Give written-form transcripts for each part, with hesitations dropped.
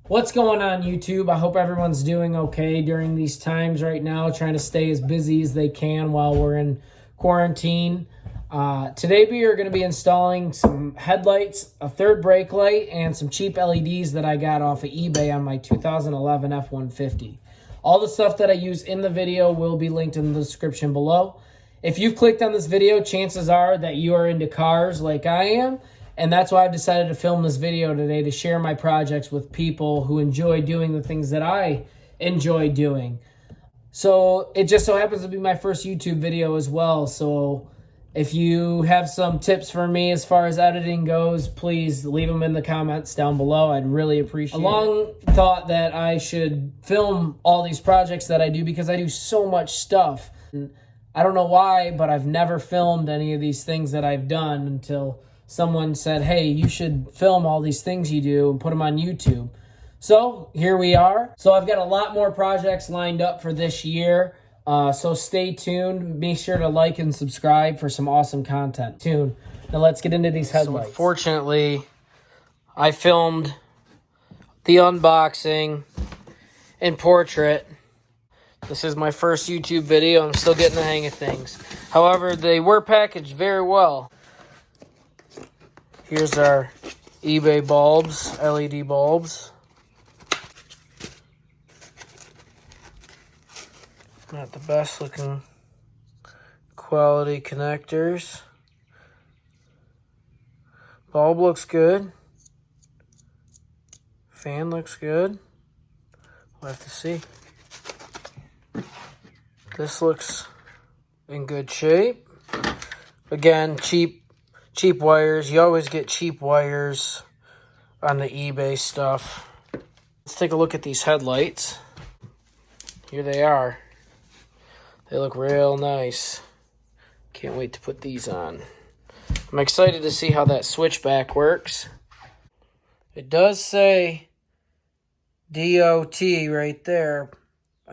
What's going on, YouTube? I hope everyone's doing okay during these times right now, trying to stay as busy as they can while we're in quarantine. Today we are going to be installing some headlights, a third brake light, and some cheap LEDs that I got off of eBay on my 2011 F150. All the stuff that I use in the video will be linked in the description below. If you've clicked on this video, chances are that you are into cars like I am. And that's why I've decided to film this video today, to share my projects with people who enjoy doing the things that I enjoy doing. So it just so happens to be my first YouTube video as well. So if you have some tips for me as far as editing goes, please leave them in the comments down below. I'd really appreciate it. I long thought that I should film all these projects that I do because I do so much stuff. And I don't know why, but I've never filmed any of these things that I've done until someone said, hey, you should film all these things you do and put them on YouTube. So here we are. So I've got a lot more projects lined up for this year. So stay tuned. Make sure to like and subscribe for some awesome content. Now let's get into these headlights. So unfortunately, I filmed the unboxing and portrait. This is my first YouTube video. I'm still getting the hang of things. However, they were packaged very well. Here's our eBay bulbs, LED bulbs. Not the best looking quality connectors. Bulb looks good. Fan looks good. We'll have to see. This looks in good shape. Again, cheap wires. You always get cheap wires on the eBay stuff. Let's take a look at these headlights. Here they are. They look real nice. Can't wait to put these on. I'm excited to see how that switchback works. It does say DOT right there,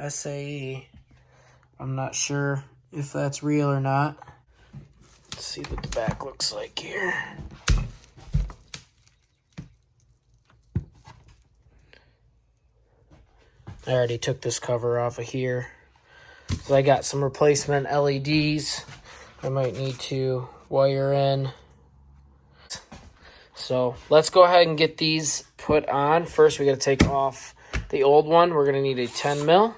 SAE. I'm not sure if that's real or not. Let's see what the back looks like here. I already took this cover off of here. So I got some replacement LEDs I might need to wire in. So let's go ahead and get these put on. First, we got to take off the old one. We're going to need a 10 mil.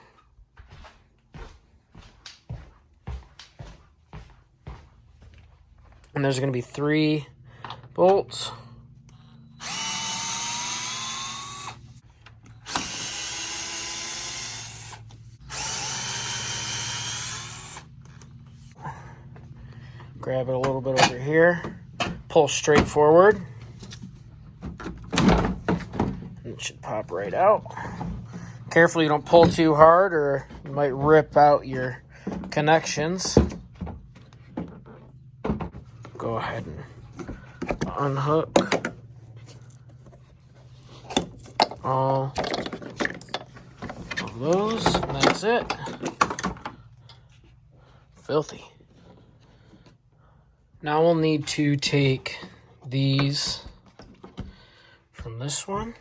And there's going to be 3 bolts. Grab it a little bit over here. Pull straight forward. And it should pop right out. Careful you don't pull too hard or you might rip out your connections. Go ahead and unhook all of those, and that's it. Filthy. Now we'll need to take these from this one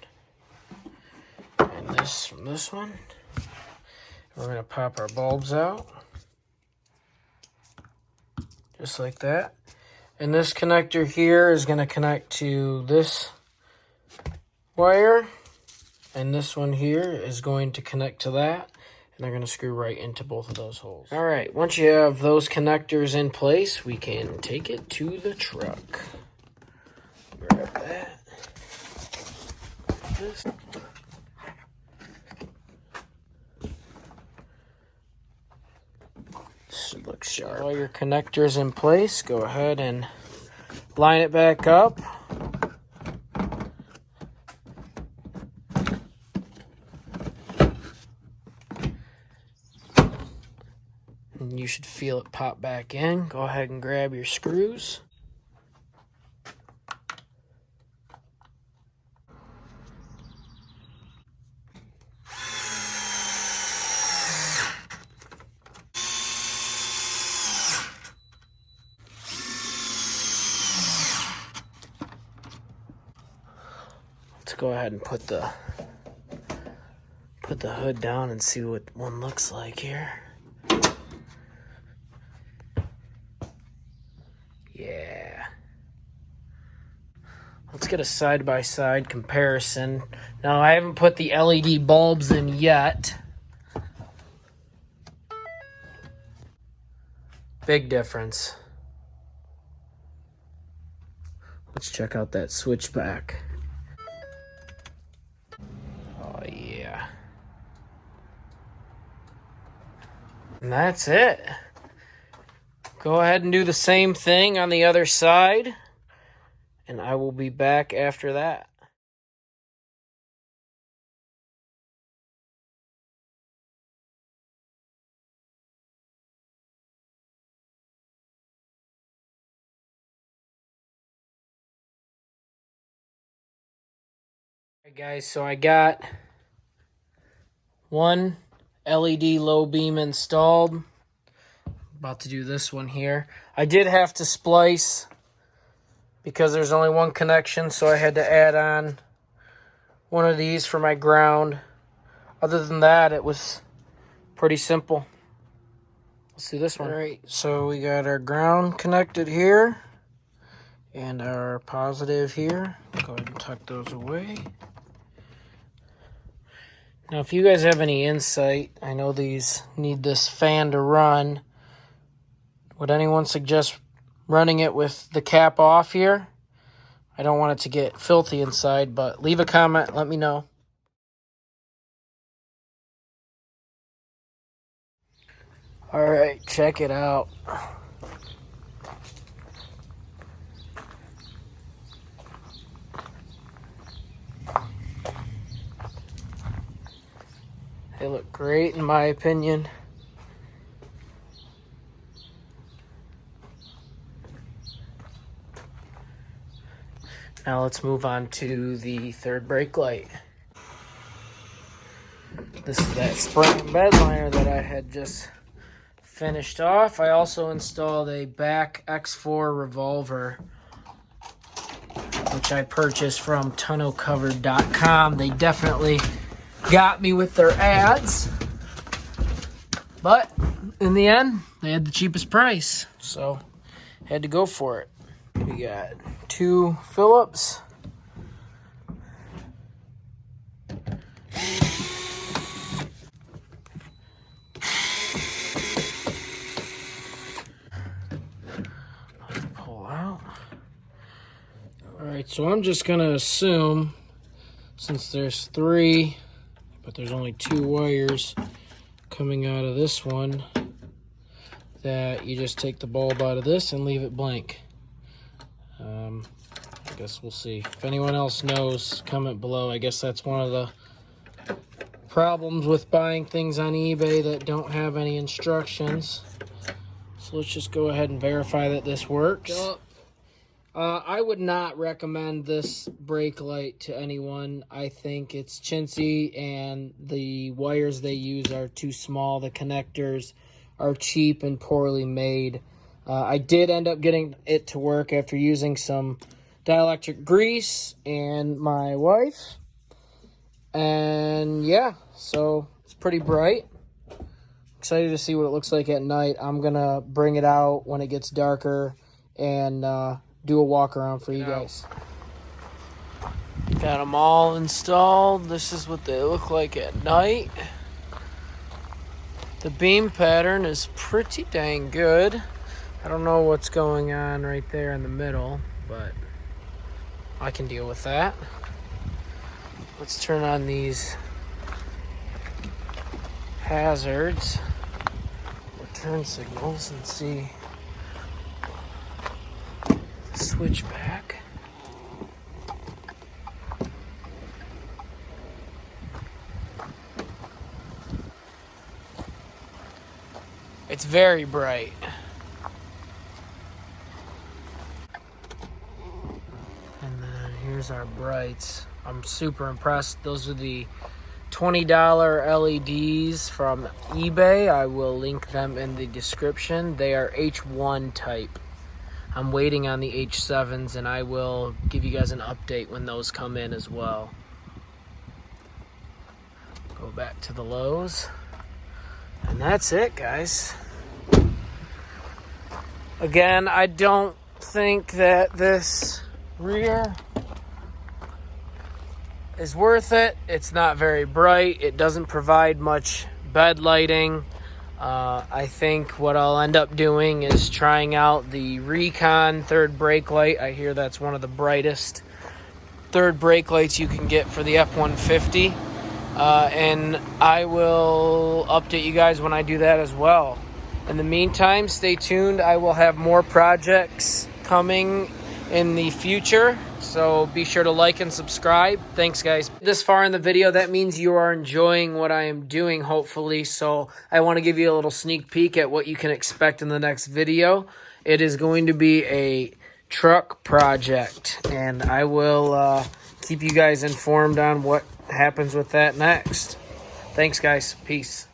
and this from this one. We're going to pop our bulbs out just like that. And this connector here is going to connect to this wire. And this one here is going to connect to that. And they're going to screw right into both of those holes. All right, once you have those connectors in place, we can take it to the truck. Grab that. This. Should look sharp. All your connectors in place, go ahead and line it back up. And you should feel it pop back in. Go ahead and grab your screws. Let's go ahead and put the Put the hood down and see what one looks like here. Yeah. Let's get a side-by-side comparison. Now, I haven't put the LED bulbs in yet. Big difference. Let's check out that switchback. Oh, yeah. And that's it. Go ahead and do the same thing on the other side, and I will be back after that. Alright guys, so I got one LED low beam installed. About to do this one here. I did have to splice because there's only one connection, so I had to add on one of these for my ground. Other than that, it was pretty simple. Let's do this one. Alright, so we got our ground connected here and our positive here. Go ahead and tuck those away. Now, if you guys have any insight, I know these need this fan to run. Would anyone suggest running it with the cap off here? I don't want it to get filthy inside, but leave a comment, let me know. Alright, check it out. They look great in my opinion. Now let's move on to the third brake light. This is that spring bed liner that I had just finished off. I also installed a back X4 revolver, which I purchased from tonneaucover.com. They definitely got me with their ads, but in the end, they had the cheapest price, so had to go for it. We got 2 Phillips. Let's pull out. Alright, so I'm just going to assume, since there's 3, but there's only 2 wires coming out of this one, that you just take the bulb out of this and leave it blank. I guess we'll see. If anyone else knows, comment below. I guess that's one of the problems with buying things on eBay that don't have any instructions. So let's just go ahead and verify that this works. I would not recommend this brake light to anyone. I think it's chintzy and the wires they use are too small. The connectors are cheap and poorly made. I did end up getting it to work after using some dielectric grease and my wife. And yeah, so it's pretty bright. Excited to see what it looks like at night. I'm going to bring it out when it gets darker and do a walk around for you guys. Got them all installed. This is what they look like at night. The beam pattern is pretty dang good. I don't know what's going on right there in the middle, but I can deal with that. Let's turn on these hazards or turn signals and see. Switch back. It's very bright. And then here's our brights. I'm super impressed. Those are the $20 LEDs from eBay. I will link them in the description. They are H1 type. I'm waiting on the H7s, and I will give you guys an update when those come in as well. Go back to the lows. And that's it, guys. Again, I don't think that this rear is worth it. It's not very bright. It doesn't provide much bed lighting. I think what I'll end up doing is trying out the Recon third brake light. I hear that's one of the brightest third brake lights you can get for the F150. And I will update you guys when I do that as well. In the meantime, stay tuned. I will have more projects coming in the future, so be sure to like and subscribe. Thanks, guys. This far in the video, that means you are enjoying what I am doing, hopefully. So I want to give you a little sneak peek at what you can expect in the next video. It is going to be a truck project, and I will keep you guys informed on what happens with that next. Thanks, guys. Peace.